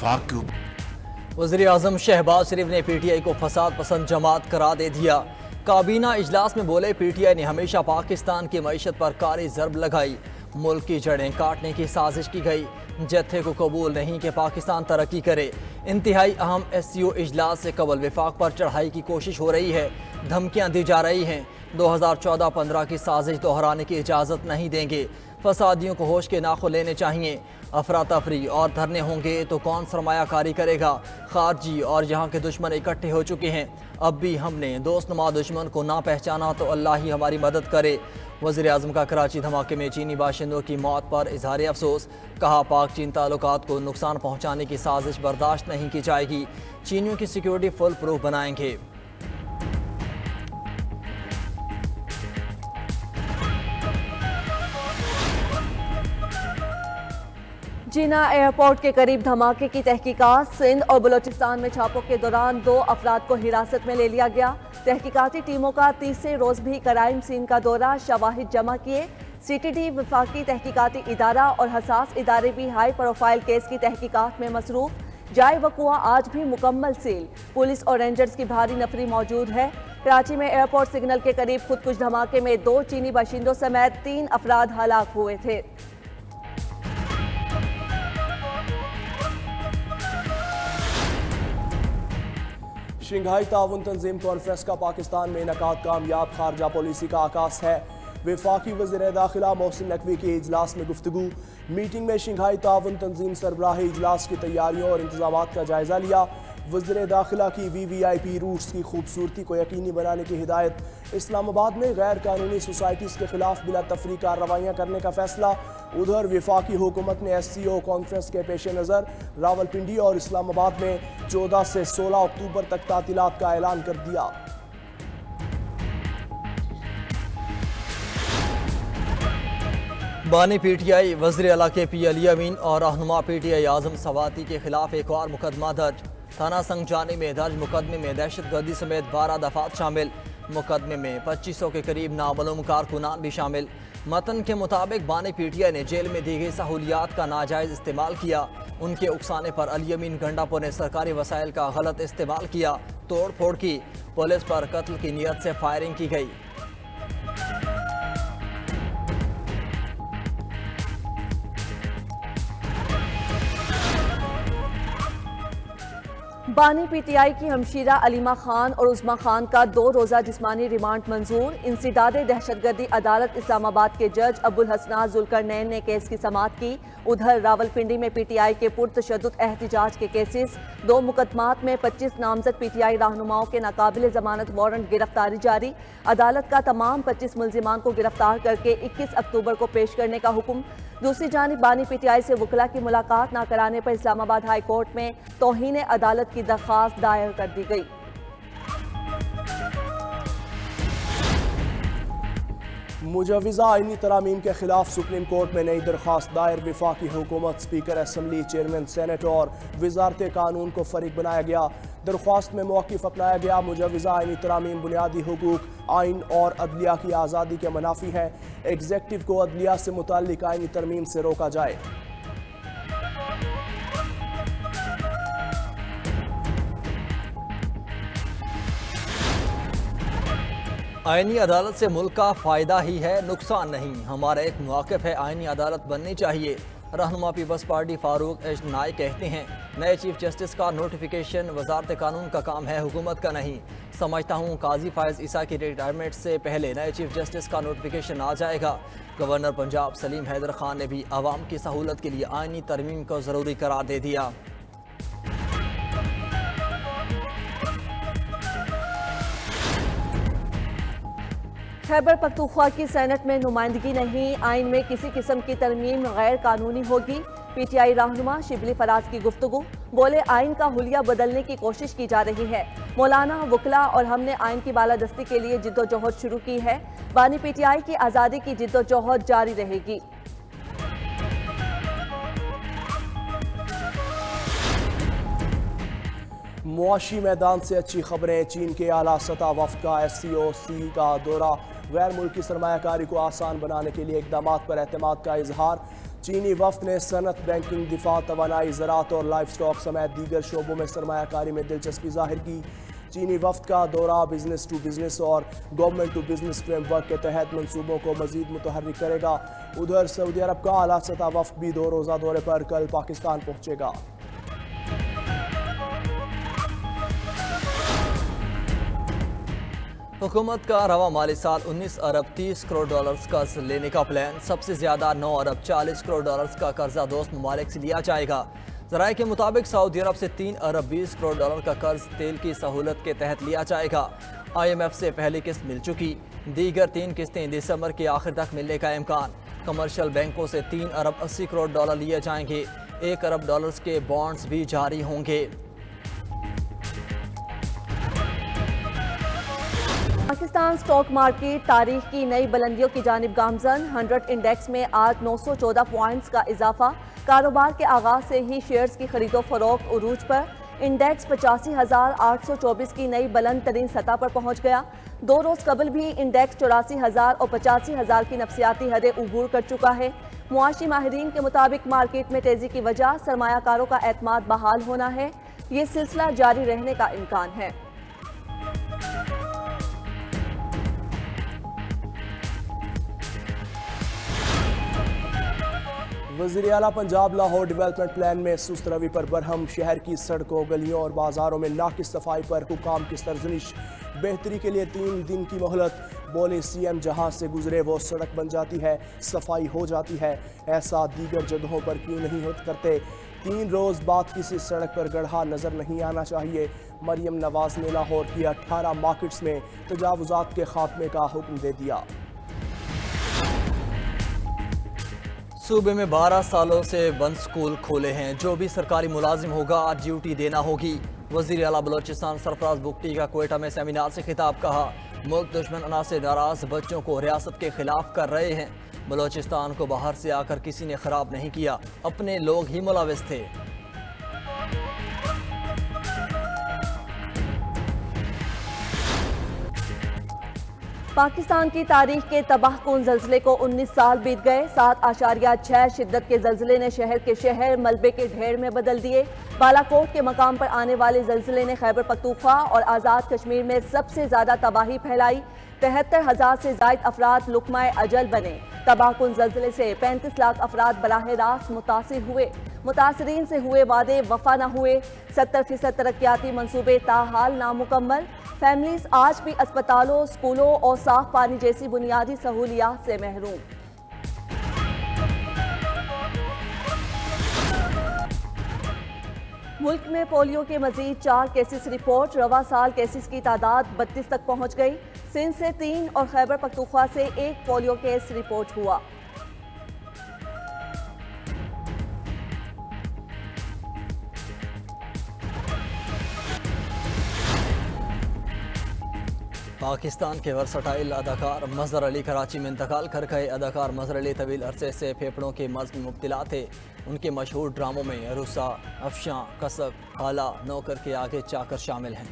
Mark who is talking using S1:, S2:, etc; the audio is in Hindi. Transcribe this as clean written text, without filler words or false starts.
S1: विफाक के ऊपर।
S2: वज़ीर आज़म शहबाज शरीफ ने PTI को फसाद पसंद जमात करार दे दिया। काबीना इजलास में बोले PTI ने हमेशा पाकिस्तान की मईशत पर कारी ज़रब लगाई। मुल्क की जड़ें काटने की साजिश की गई। जत्थे को कबूल नहीं कि पाकिस्तान तरक्की करे। इंतहाई अहम SCO इजलास से कबल विफाक पर चढ़ाई की कोशिश हो रही है। धमकियाँ दी जा रही हैं। 2014-15 की साजिश दोहराने की इजाज़त नहीं देंगे। फसादियों को होश के नाखुन लेने चाहिए। अफरा तफरी और धरने होंगे तो कौन सरमायाकारी करेगा। खारजी और यहाँ के दुश्मन इकट्ठे हो चुके हैं। अब भी हमने दोस्तनुमा दुश्मन को ना पहचाना तो अल्लाह ही हमारी मदद करे। वज़ीर आज़म का कराची धमाके में चीनी बाशिंदों की मौत पर इजहार अफसोस। कहा पाक चीन ताल्लुकात को नुकसान पहुँचाने की साजिश बर्दाश्त नहीं की जाएगी। चीनियों की सिक्योरिटी फुल प्रूफ बनाएंगे।
S3: जिना एयरपोर्ट के करीब धमाके की तहकीकात। सिंध और बलोचिस्तान में छापों के दौरान 2 अफराद को हिरासत में ले लिया गया। तहकीकाती टीमों का तीसरे रोज भी क्राइम सीन का दौरा, शवाहिद जमा किए। CTD वफाकी तहकीकाती इदारा और हसास इदारे भी हाई प्रोफाइल केस की तहकीकात में मसरूफ। जाए वकुआ आज भी मुकम्मल सील। पुलिस और रेंजर्स की भारी नफरी मौजूद है। कराची में एयरपोर्ट सिग्नल के करीब खुदकुश धमाके में 2 चीनी बाशिंदों समेत 3 अफराद हलाक हुए थे।
S4: शंघाई ताउन तंजीम कॉन्फ्रेंस का पाकिस्तान में इनकाद कामयाब, खारजा पॉलिसी का आकाश है। वफाकी वज़ीर दाखिला मोहसिन नकवी के इजलास में गुफ्तगू। मीटिंग में शंघाई ताउन तंजीम सरबराही इजलास की तैयारियों और इंतजामात का जायजा लिया। वज़ीर दाखिला की VVIP रूट्स की खूबसूरती को यकीनी बनाने की हिदायत। इस्लामाबाद में गैर कानूनी सोसाइटीज़ के खिलाफ बिला तफरी कार्रवाइयाँ करने का फैसला। उधर वफाकी हुकूमत ने SCO कॉन्फ्रेंस के पेश नज़र रावलपिंडी और इस्लामाबाद में 14 से 16 अक्टूबर तक तातीलात का ऐलान कर दिया।
S2: बानी PTI वज़ीर आला KP अली अमीन और रहनुमा PTI आज़म सवाती के खिलाफ एक और मुकदमा दर्ज। थाना संगजानी में दर्ज मुकदमे में दहशतगर्दी समेत 12 दफात शामिल। मुकदमे में 2500 के करीब नामालूम कारकुनान भी शामिल। मतन के मुताबिक बानी PTI ने जेल में दी गई सहूलियात का नाजायज़ इस्तेमाल किया। उनके उकसाने पर अली अमीन गंडापुर ने सरकारी वसाइल का गलत इस्तेमाल किया, तोड़ फोड़ की। पुलिस पर कत्ल की नीयत से फायरिंग की गई।
S3: बानी PTI की हमशीरा अलीमा खान और उस्मा खान का 2 रोज़ा जिस्मानी रिमांड मंजूर। इंसदाद दहशतगर्दी अदालत इस्लामाबाद के जज अबुल हसनात जुल्करनैन ने केस की समाअत की। उधर रावलपिंडी में PTI के पुरतशद्दुद एहतिजाज के केसेस। 2 मुकदमात में 25 नामजद PTI रहनुमाओं के नाकाबिल जमानत वारंट गिरफ्तारी जारी। अदालत का तमाम 25 मुल्जिमान को गिरफ्तार करके 21 अक्टूबर को पेश करने का हुक्म। दूसरी जानिब बानी PTI से वकला की मुलाकात न कराने पर इस्लामाबाद हाई कोर्ट में तौहीन अदालत की दरख्वास्त दायर कर दी गई।
S4: मुजवज़ा आईनी तरामीम के खिलाफ सुप्रीम कोर्ट में नई दरख्वास्त दायर। वफाकी हुकूमत, स्पीकर असम्बली, चेयरमैन सेनेट और वजारत कानून को फरीक बनाया गया। दरख्वास्त में मौक़िफ़ अपनाया गया। मुजवज़ा आईनी तरामीम बुनियादी हुकूक, आइन और अदलिया की आज़ादी के मुनाफी है। एग्जेक्टिव को अदलिया से मुताल्लिक आईनी तरमीम से रोका जाए।
S2: आईनी अदालत से मुल्क का फ़ायदा ही है, नुकसान नहीं। हमारा एक मौक़िफ़ है, आईनी अदालत बननी चाहिए। रहनुमा पीपल्स पार्टी फारूक एच नाई कहते हैं नए चीफ जस्टिस का नोटिफिकेशन वजारत कानून का काम है, हुकूमत का नहीं। समझता हूँ काजी फायज़ ईसा की रिटायरमेंट से पहले नए चीफ जस्टिस का नोटिफिकेशन आ जाएगा। गवर्नर पंजाब सलीम हैदर खान ने भी आवाम की सहूलत के लिए आईनी तरमीम को ज़रूरी करार दे दिया।
S3: खैबर पख्तूनख्वा की सेनेट में नुमाइंदगी नहीं, आइन में किसी किस्म की तरमीम गैर कानूनी होगी। PTI रहनुमा शिबली फराज की गुफ्तगू। बोले आइन का हुलिया बदलने की कोशिश की जा रही है। मौलाना, वकला और हमने आइन की बालादस्ती के लिए जिद्दोजहद शुरू की है। बानी PTI की आज़ादी की जिद्दोजहद जारी रहेगी।
S4: मुआशी मैदान से अच्छी खबरें। चीन के आला सतह वफ़द का SCOC का दौरा। गैर मुल्की सरमायाकारी को आसान बनाने के लिए इकदामात पर एतमाद का इजहार। चीनी वफ्द ने सनत, बैंकिंग, दिफा, तवानाई, ज़राअत और लाइफ स्टॉक समेत दीगर शोबों में सरमायाकारी में दिलचस्पी जाहिर की। चीनी वफ्द का दौरा बिजनेस टू बिजनेस और गवर्नमेंट टू बिजनेस फ्रेमवर्क के तहत मंसूबों को मजीद मुतहर्रिक करेगा। उधर सऊदी अरब का आला सतह वफ्द भी 2 रोज़ा दौरे पर कल पाकिस्तान पहुंचेगा।
S2: हुकूमत का रवा माली साल 19 अरब 30 करोड़ डॉलर्स कर्ज लेने का प्लान। सबसे ज्यादा 9 अरब 40 करोड़ डॉलर्स का कर्जा दोस्त ममालिक से लिया जाएगा। ज़राए के मुताबिक सऊदी अरब से 3 अरब 20 करोड़ डॉलर का कर्ज तेल की सहूलत के तहत लिया जाएगा। IMF से पहली किस्त मिल चुकी, दीगर 3 किस्तें दिसंबर के आखिर तक मिलने का इम्कान। कमर्शियल बैंकों से 3 अरब 80 करोड़ डॉलर लिए जाएंगे। 1 अरब डॉलर्स के बॉन्ड्स भी जारी होंगे।
S3: पाकिस्तान स्टॉक मार्केट तारीख की नई बुलंदियों की जानिब गामजन। 100 इंडेक्स में आज 914 पॉइंट्स का इजाफा। कारोबार के आगाज से ही शेयर्स की खरीदो फरोख्त उरूज पर। इंडेक्स 85,824 की नई बुलंद तरीन सतह पर पहुंच गया। 2 रोज कबल भी इंडेक्स 84,000 और 85,000 की नफसियाती हदें उबूर कर चुका है। मुआशी माहिरीन के मुताबिक मार्केट में तेजी की वजह सरमायाकारों का एतमाद बहाल होना है। ये सिलसिला जारी रहने का इम्कान है।
S4: वज़ीर आला पंजाब लाहौर डेवलपमेंट प्लान में सुस्त रवि पर बरहम। शहर की सड़कों, गलियों और बाजारों में नाकिस सफाई पर हुकाम की सरजनिश। बेहतरी के लिए 3 दिन की मोहलत। बोले CM जहां से गुजरे वो सड़क बन जाती है, सफाई हो जाती है। ऐसा दीगर जगहों पर क्यों नहीं करते? 3 रोज़ बाद किसी सड़क पर गड्ढा नज़र नहीं आना चाहिए। मरियम नवाज ने लाहौर की 18 मार्केट्स में तजावुजात के खात्मे का हुक्म दे दिया।
S2: सूबे में 12 सालों से बंद स्कूल खोले हैं। जो भी सरकारी मुलाजिम होगा ड्यूटी देना होगी। वज़ीर आला बलोचिस्तान सरफराज बुगटी का क्वेटा में सेमिनार से खिताब। कहा, मुल्क दुश्मन अना से नाराज बच्चों को रियासत के खिलाफ कर रहे हैं। बलोचिस्तान को बाहर से आकर किसी ने खराब नहीं किया, अपने लोग ही मुलविस थे।
S3: पाकिस्तान की तारीख के तबाहकुन जल्जले को 19 साल बीत गए। 7.6 शिद्दत के जल्जले ने शहर के शहर मलबे के ढेर में बदल दिए। बालाकोट के मकाम पर आने वाले जल्जले ने खैबर पख्तूनख्वा और आज़ाद कश्मीर में सबसे ज्यादा तबाही फैलाई। 73,000 से जायद अफराद लुकमाए अजल बने। तबाहकुन जल्जले से 35 लाख अफराद बराह रास्त मुतासिर हुए। मुतासरीन से हुए वादे वफा न हुए। 70% तरक्याती मंसूबे ताहाल नामुकम्मल। फैमिलीज आज भी अस्पतालों, स्कूलों और साफ पानी जैसी बुनियादी सहूलियात से महरूम। मुल्क में पोलियो के मजीद 4 केसेस रिपोर्ट। रवा साल केसेस की तादाद 32 तक पहुंच गई। सिंध से 3 और खैबर पख्तूनख्वा से 1 पोलियो केस रिपोर्ट हुआ।
S2: पाकिस्तान के वर्सटाइल अदाकार मजहर अली कराची में इंतकाल कर गए। अदाकार मजहर अली तवील अरसे से फेफड़ों के मर्ज में मुब्तला थे। उनके मशहूर ड्रामों में रुसा, अफशां, कसक, आला, नौकर के आगे चाकर शामिल हैं।